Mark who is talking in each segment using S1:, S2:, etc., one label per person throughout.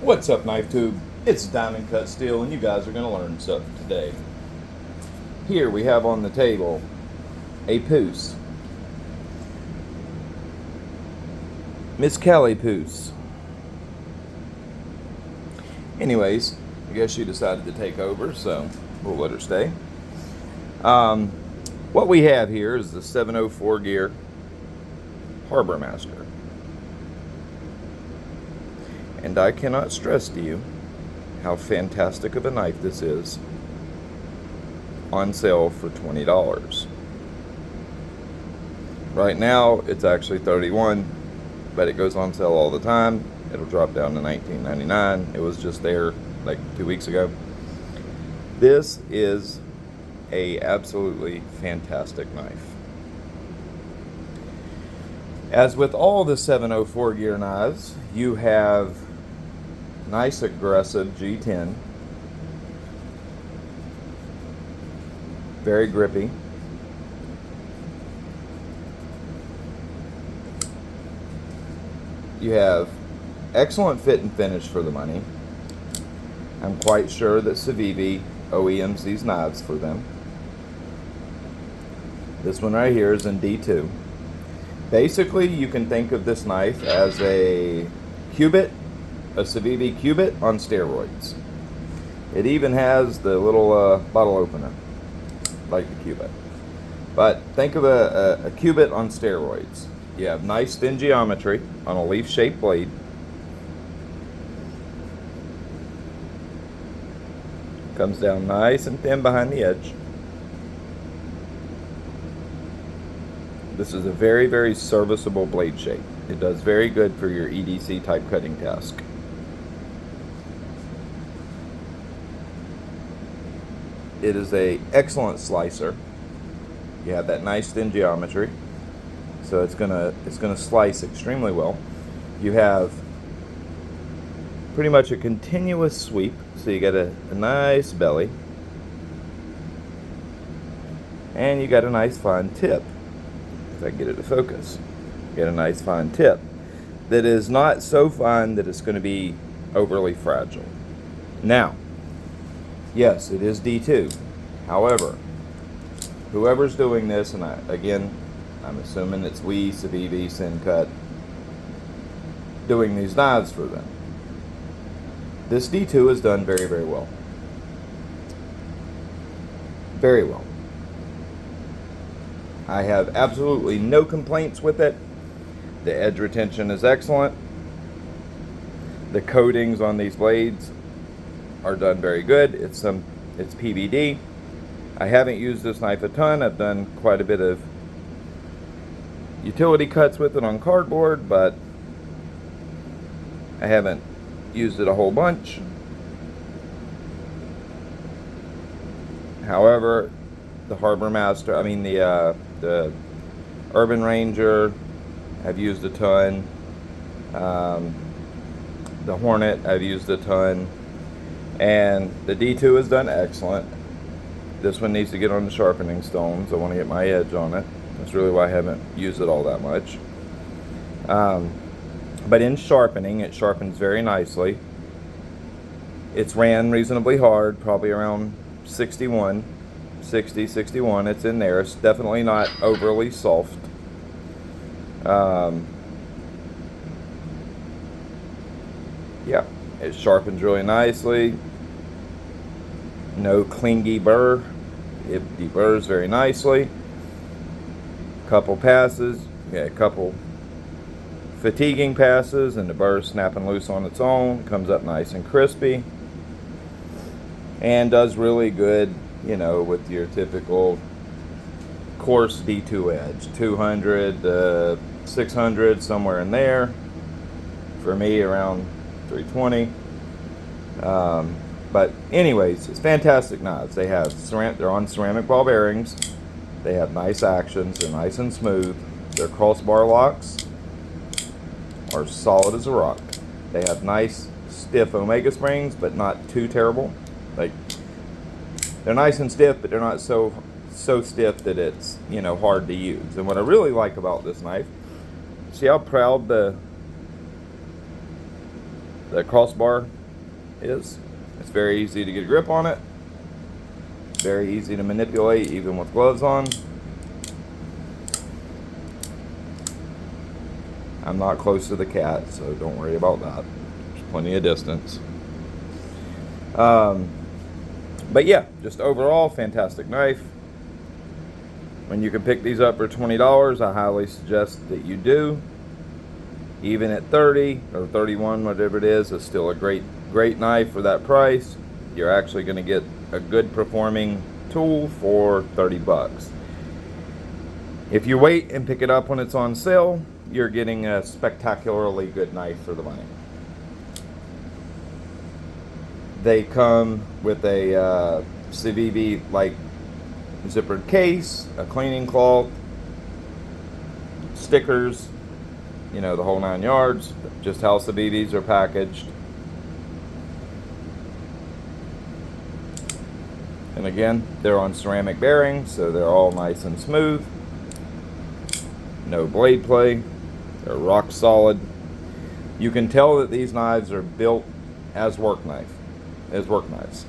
S1: What's up, Knife Tube? It's Diamond Cut Steel, and you guys are going to learn something today. Here we have on the table a puss. Miss Callie Puss. Anyways, I guess she decided to take over, so we'll let her stay. What we have here is the 704 gear Harbor Master. And I cannot stress to you how fantastic of a knife this is, on sale for $20. Right now it's actually $31, but it goes on sale all the time. It'll drop down to $19.99. It was just there like 2 weeks ago. This is a absolutely fantastic knife. As with all the 704 gear knives, you have nice aggressive G10, very grippy. You have excellent fit and finish for the money. I'm quite sure that Civivi OEMs these knives for them. This one right here is in D2. Basically, you can think of this knife as a cubit, a Civivi cubit on steroids. It even has the little bottle opener, like the cubit. But think of a cubit on steroids. You have nice thin geometry on a leaf-shaped blade. Comes down nice and thin behind the edge. This is a very, very serviceable blade shape. It does very good for your EDC type cutting task. It is an excellent slicer. You have that nice thin geometry, so it's gonna slice extremely well. You have pretty much a continuous sweep, so you get a nice belly, and you got a nice fine tip. If I can get it to focus, you get a nice fine tip that is not so fine that it's going to be overly fragile. Now, yes, it is D2. However, whoever's doing this, and I'm assuming it's Civivi, Sencut, doing these knives for them. This D2 is done very, very well. Very well. I have absolutely no complaints with it. The edge retention is excellent. The coatings on these blades are done very good. It's PVD. I haven't used this knife a ton. I've done quite a bit of utility cuts with it on cardboard, but I haven't used it a whole bunch. However, the Harbor Master, the Urban Ranger, I've used a ton. The Hornet, I've used a ton. And the D2 has done excellent. This one needs to get on the sharpening stones. I want to get my edge on it. That's really why I haven't used it all that much. But in sharpening, it sharpens very nicely. It's ran reasonably hard, probably around 61. 60, 61, it's in there. It's definitely not overly soft. Yeah, it sharpens really nicely. No clingy burr. It deburrs very nicely. Couple passes, a couple fatiguing passes, and the burr snapping loose on its own. Comes up nice and crispy, and does really good, with your typical coarse D2 edge, 200, 600, somewhere in there. For me, around 320. But anyways, it's fantastic knives. They're on ceramic ball bearings. They have nice actions. They're nice and smooth. Their crossbar locks are solid as a rock. They have nice stiff omega springs, but not too terrible. They're nice and stiff, but they're not so stiff that it's hard to use. And what I really like about this knife, see how proud the the crossbar is. It's very easy to get a grip on it. Very easy to manipulate even with gloves on. I'm not close to the cat, so don't worry about that. There's plenty of distance. But yeah, just overall, fantastic knife. When you can pick these up for $20, I highly suggest that you do. Even at 30 or 31, whatever it is, it's still a great knife for that price. You're actually going to get a good performing tool for 30 bucks. If you wait and pick it up when it's on sale, you're getting a spectacularly good knife for the money. They come with a Civivi like zippered case, a cleaning cloth, stickers, you know, the whole 9 yards. Just how Civivis are packaged. And again, they're on ceramic bearings, so they're all nice and smooth. No blade play. They're rock solid. You can tell that these knives are built as work knives.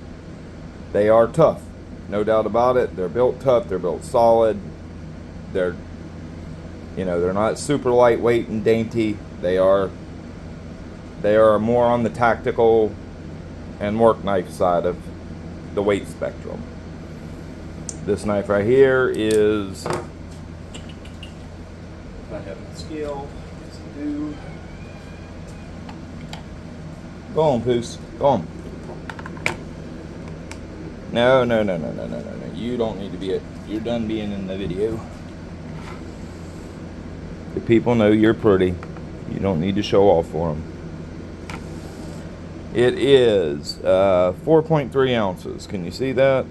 S1: They are tough, no doubt about it. They're built tough. They're built solid. They're not super lightweight and dainty. They are more on the tactical and work knife side of the weight spectrum. This knife right here is, if I have the scale, yes I do. Go on, Poos. Go on. No. You don't need to be you're done being in the video. The people know you're pretty. You don't need to show off for them. It is 4.3 ounces. Can you see that?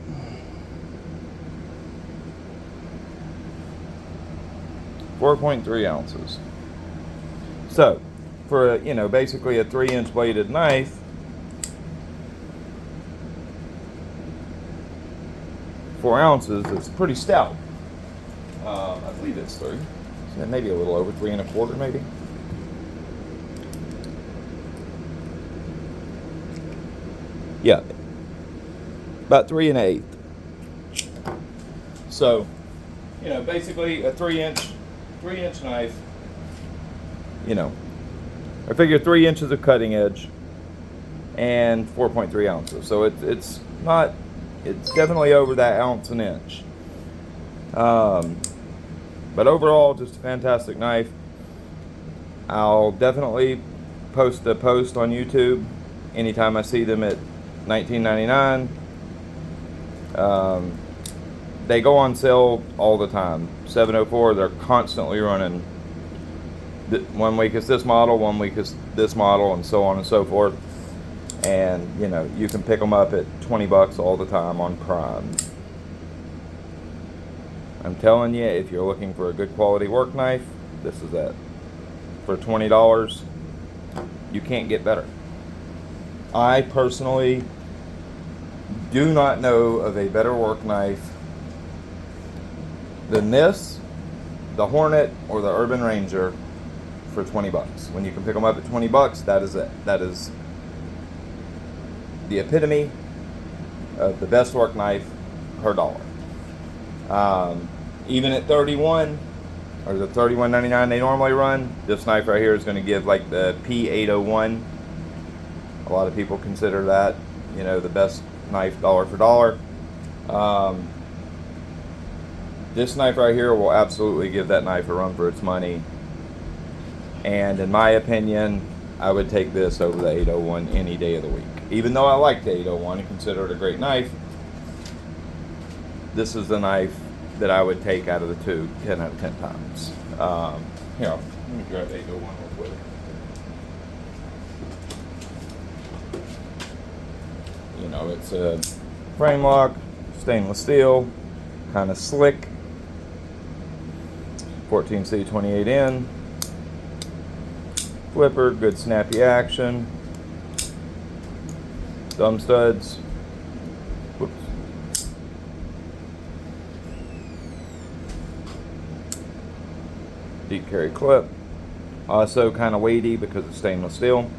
S1: .3 ounces. So, for basically a 3-inch bladed knife, 4 ounces is pretty stout. I believe it's 3. So maybe a little over 3 1/4, maybe. Yeah, about 3 1/8. So, basically a 3-inch knife. I figure 3 inches of cutting edge and 4.3 ounces. So it's definitely over that ounce an inch. But overall, just a fantastic knife. I'll definitely post a post on YouTube anytime I see them at $19.99. They go on sale all the time. 704, they're constantly running. 1 week is this model, 1 week is this model, and so on and so forth. And you can pick them up at 20 bucks all the time on Prime. I'm telling you, if you're looking for a good quality work knife, this is it. For $20, you can't get better. I personally do not know of a better work knife than this, the Hornet, or the Urban Ranger for 20 bucks. When you can pick them up at 20 bucks, that is it. That is the epitome of the best work knife per dollar. Even at 31 or the $31.99 they normally run, this knife right here is going to give like the P801. A lot of people consider that the best knife dollar for dollar. This knife right here will absolutely give that knife a run for its money. And in my opinion, I would take this over the 801 any day of the week. Even though I like the 801 and consider it a great knife, this is the knife that I would take out of the two 10 out of 10 times. Here, let me grab 801 real quick. It's a frame lock, stainless steel, kind of slick, 14C 28N, flipper, good snappy action, thumb studs, whoops, deep carry clip, also kind of weighty because it's stainless steel.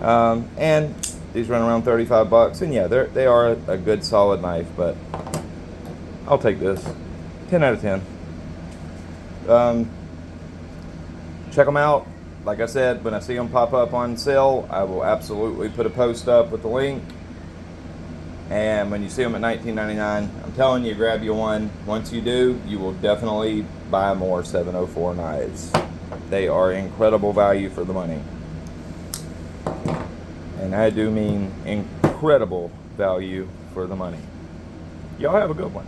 S1: And these run around 35 bucks. And yeah, they are a good solid knife, but I'll take this. 10 out of 10. Check them out. Like I said, when I see them pop up on sale, I will absolutely put a post up with the link. And when you see them at $19.99, I'm telling you, grab you one. Once you do, you will definitely buy more 704 knives. They are incredible value for the money. And I do mean incredible value for the money. Y'all have a good one.